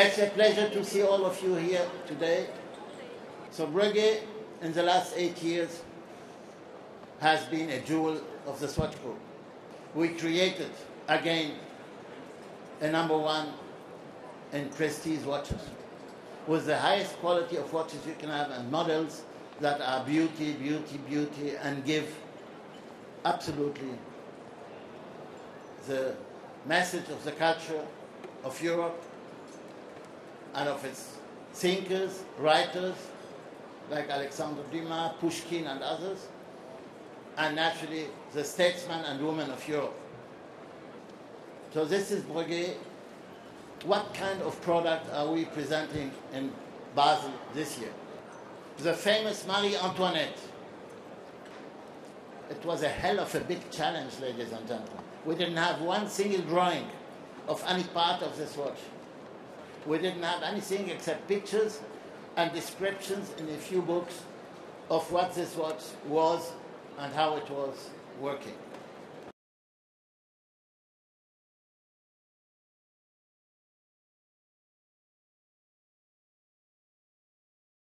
It's a pleasure to see all of you here today. So Breguet, in the last 8 years, has been a jewel of the Swatch Group. We created, again, a #1 in prestige watches, with the highest quality of watches you can have and models that are beauty, beauty, beauty, and give absolutely the message of the culture of Europe and of its thinkers, writers, like Alexandre Dumas, Pushkin, and others, and naturally the statesmen and women of Europe. So this is Breguet. What kind of product are we presenting in Basel this year? The famous Marie Antoinette. It was a hell of a big challenge, ladies and gentlemen. We didn't have one single drawing of any part of this watch. We didn't have anything except pictures and descriptions in a few books of what this watch was and how it was working.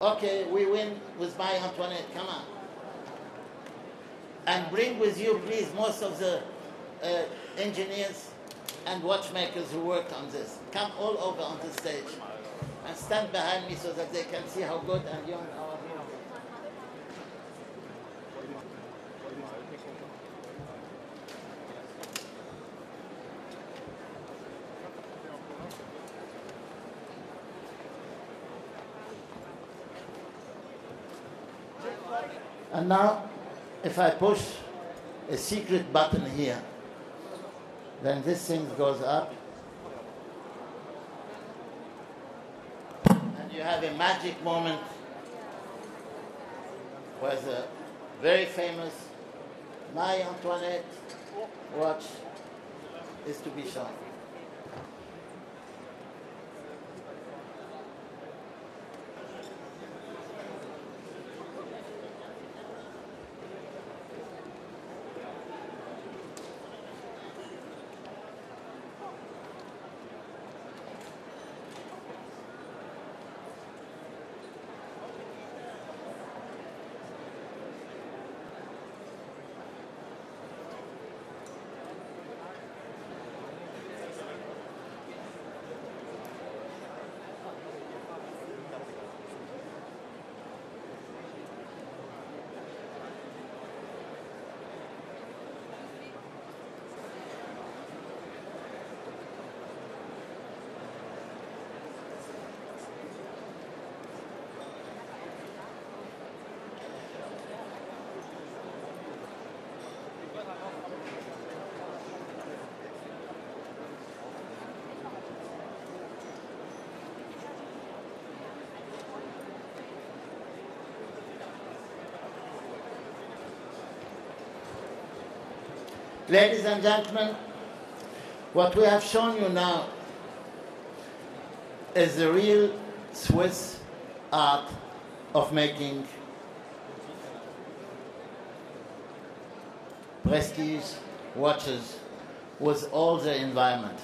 Okay, we win with Marie Antoinette, come on. And bring with you, please, most of the engineers and watchmakers who worked on this. Come all over on the stage and stand behind me so that they can see how good and young our hero is. And now, if I push a secret button here, then this thing goes up, and you have a magic moment where the very famous Marie Antoinette watch is to be shown. Ladies and gentlemen, what we have shown you now is the real Swiss art of making prestige watches with all the environment.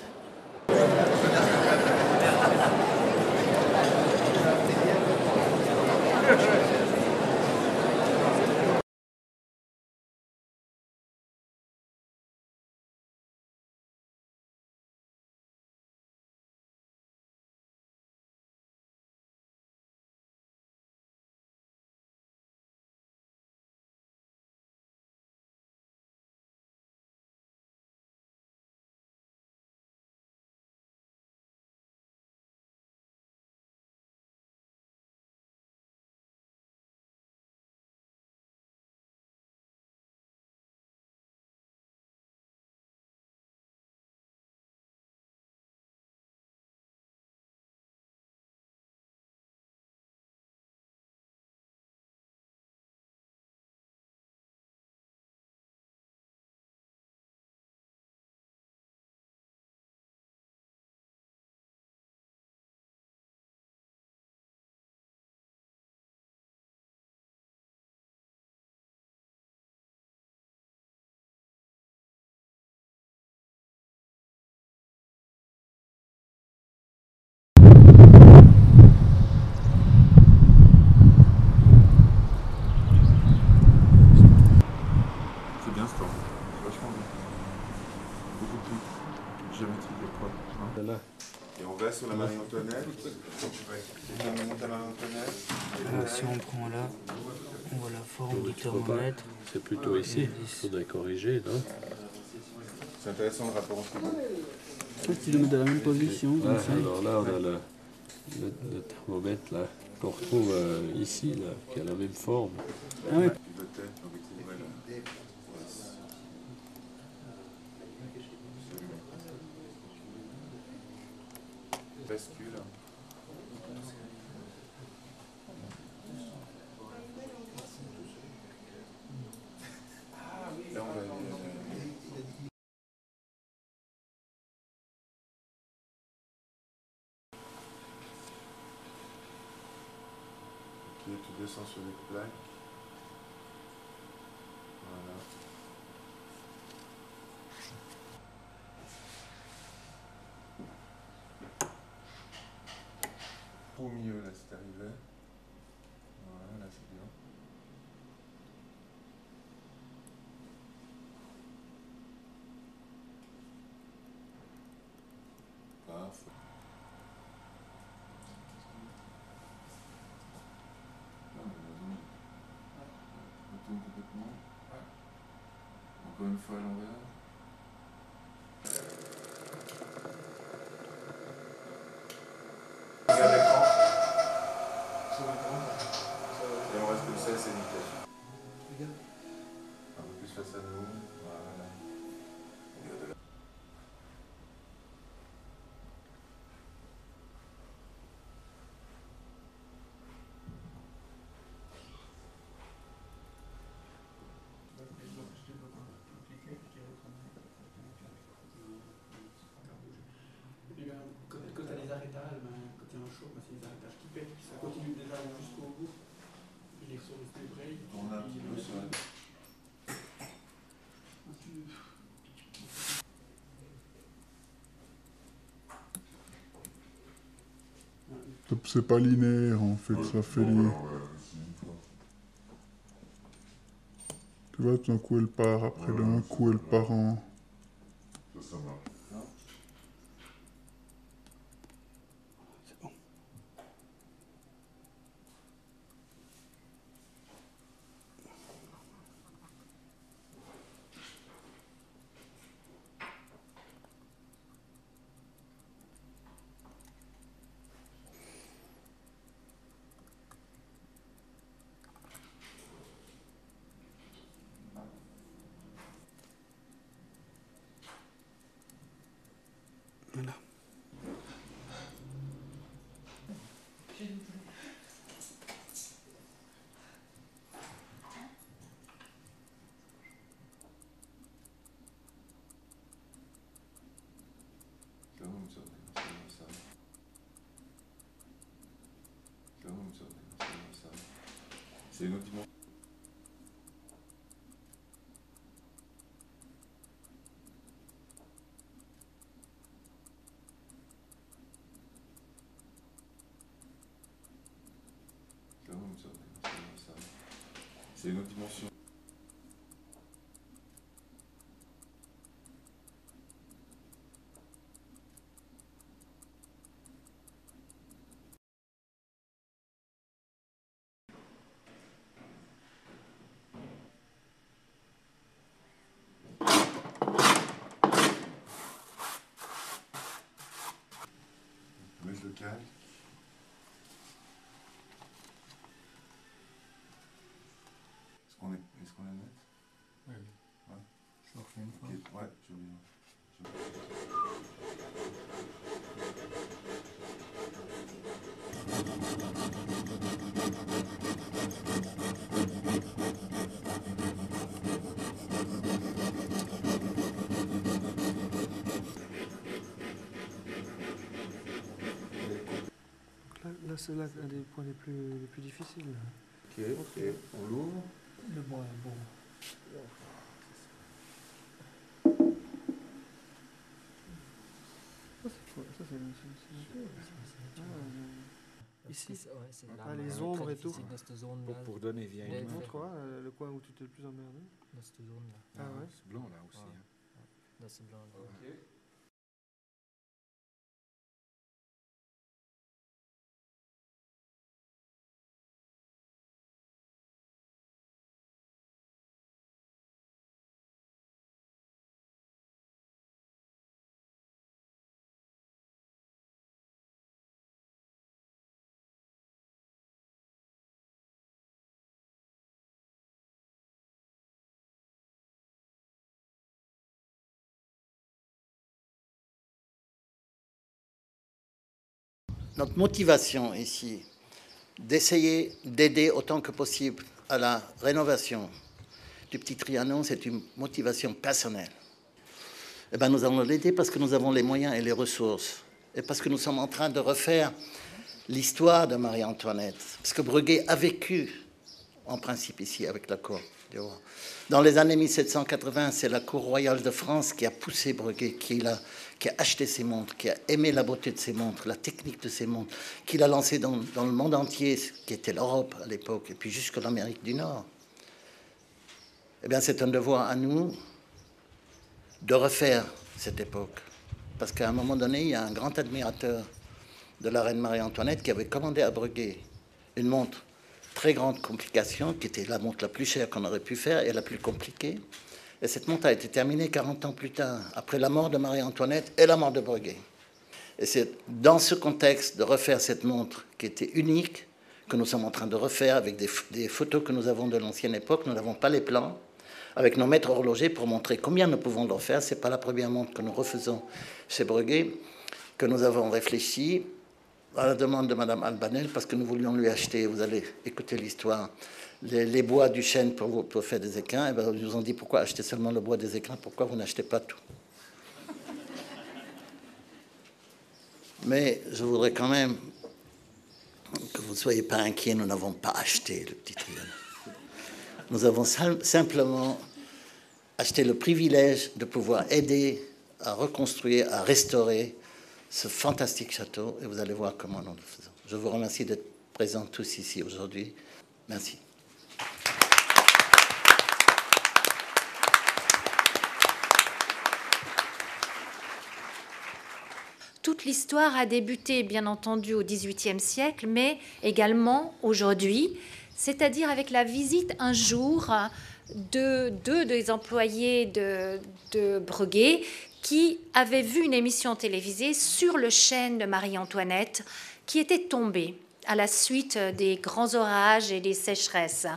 géométrie d'école. Voilà. Et on va sur la Marie-Antoinette. On monte à Marie-Antoinette. Alors, si on prend là, on voit la forme du thermomètre. C'est plutôt ici. Il faudrait corriger, non? C'est intéressant le rapport entre les deux. Je pense qu'il le met dans la même position. Ah, alors là, on a le thermomètre là, qu'on retrouve ici, là, qui a la même forme. Ah oui. Bascule. Là, on va tu descends sur les plaques. Voilà. Au milieu, là, c'est arrivé. Voilà, là, c'est bien. Parfait. On tourne complètement. Encore une fois à l'envers. Regarde l'écran. Et on reste comme ça, c'est nickel. Un peu plus face à nous. Voilà. Regarde là. Quand tu as les arrêtages, quand il y a un choc, c'est les arrêtages qui pètent, ça continue déjà jusqu'au bout. Les ressorts de ces breaks. On a un petit peu sur la... C'est pas linéaire en fait, ça fait des... Tu vois, d'un coup elle part, après d'un coup elle part en... Ça marche. C'est bon. Voilà. C'est vraiment une sorte de... C'est vraiment une sorte de... C'est une autre dimension. C'est vraiment une sorte de... C'est une autre dimension. Mettre le calque. Est-ce qu'on est net? Oui. Ouais. Je le refais une fois. Okay. Ouais, j'ai oublié. Là c'est là un des points les plus difficiles. Ok, on l'ouvre. Le bois est bon. Ici, les ombres et tout. Pour donner bien une Montre-toi le coin où tu t'es le plus emmerdé. Dans cette zone-là. Ah ouais. C'est blanc là aussi. Dans c'est blanc. Là. Notre motivation ici, d'essayer d'aider autant que possible à la rénovation du petit Trianon, c'est une motivation personnelle. Eh bien, nous allons l'aider parce que nous avons les moyens et les ressources, et parce que nous sommes en train de refaire l'histoire de Marie-Antoinette, parce que Breguet a vécu, en principe, ici, avec la cour du roi. Dans les années 1780, c'est la cour royale de France qui a poussé Breguet, qui a acheté ses montres, qui a aimé la beauté de ses montres, la technique de ses montres, qui l'a lancé dans le monde entier, qui était l'Europe à l'époque, et puis jusqu'à l'Amérique du Nord. Eh bien, c'est un devoir à nous de refaire cette époque. Parce qu'à un moment donné, il y a un grand admirateur de la reine Marie-Antoinette qui avait commandé à Breguet une montre très grande complication, qui était la montre la plus chère qu'on aurait pu faire et la plus compliquée. Et cette montre a été terminée 40 ans plus tard, après la mort de Marie-Antoinette et la mort de Breguet. Et c'est dans ce contexte de refaire cette montre qui était unique que nous sommes en train de refaire avec des photos que nous avons de l'ancienne époque. Nous n'avons pas les plans, avec nos maîtres horlogers pour montrer combien nous pouvons le refaire. Ce n'est pas la première montre que nous refaisons chez Breguet, que nous avons réfléchi à la demande de Mme Albanel, parce que nous voulions lui acheter, vous allez écouter l'histoire, les bois du chêne pour faire des écrins. Et bien, ils nous ont dit, pourquoi acheter seulement le bois des écrins, pourquoi vous n'achetez pas tout? Mais je voudrais quand même que vous ne soyez pas inquiets, nous n'avons pas acheté le petit Trianon. Nous avons simplement acheté le privilège de pouvoir aider à reconstruire, à restaurer ce fantastique château, et vous allez voir comment nous le faisons. Je vous remercie d'être présents tous ici aujourd'hui. Merci. Toute l'histoire a débuté, bien entendu, au XVIIIe siècle, mais également aujourd'hui, c'est-à-dire avec la visite un jour de deux des employés de Breguet qui avaient vu une émission télévisée sur le chêne de Marie-Antoinette qui était tombé à la suite des grands orages et des sécheresses.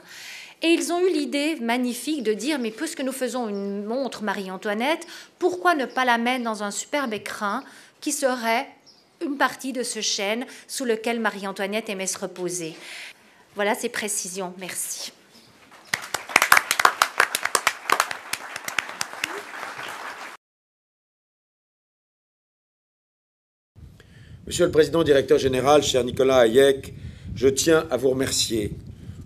Et ils ont eu l'idée magnifique de dire, mais puisque nous faisons une montre Marie-Antoinette, pourquoi ne pas la mettre dans un superbe écrin qui serait une partie de ce chêne sous lequel Marie-Antoinette aimait se reposer. Voilà ces précisions. Merci. Monsieur le Président, Directeur Général, cher Nicolas Hayek, je tiens à vous remercier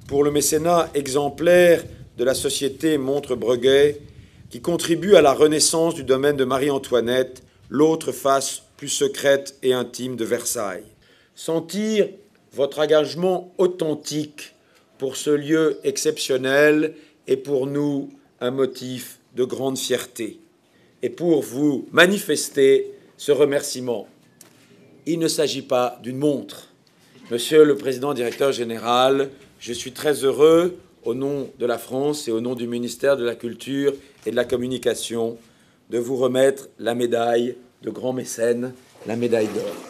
pour le mécénat exemplaire de la Société Montre Breguet qui contribue à la renaissance du domaine de Marie-Antoinette, l'autre face plus secrète et intime de Versailles. Sentir votre engagement authentique pour ce lieu exceptionnel est pour nous un motif de grande fierté. Et pour vous manifester ce remerciement, il ne s'agit pas d'une montre. Monsieur le Président Directeur Général, je suis très heureux, au nom de la France et au nom du ministère de la Culture et de la Communication, de vous remettre la médaille de grand mécène, la médaille d'or.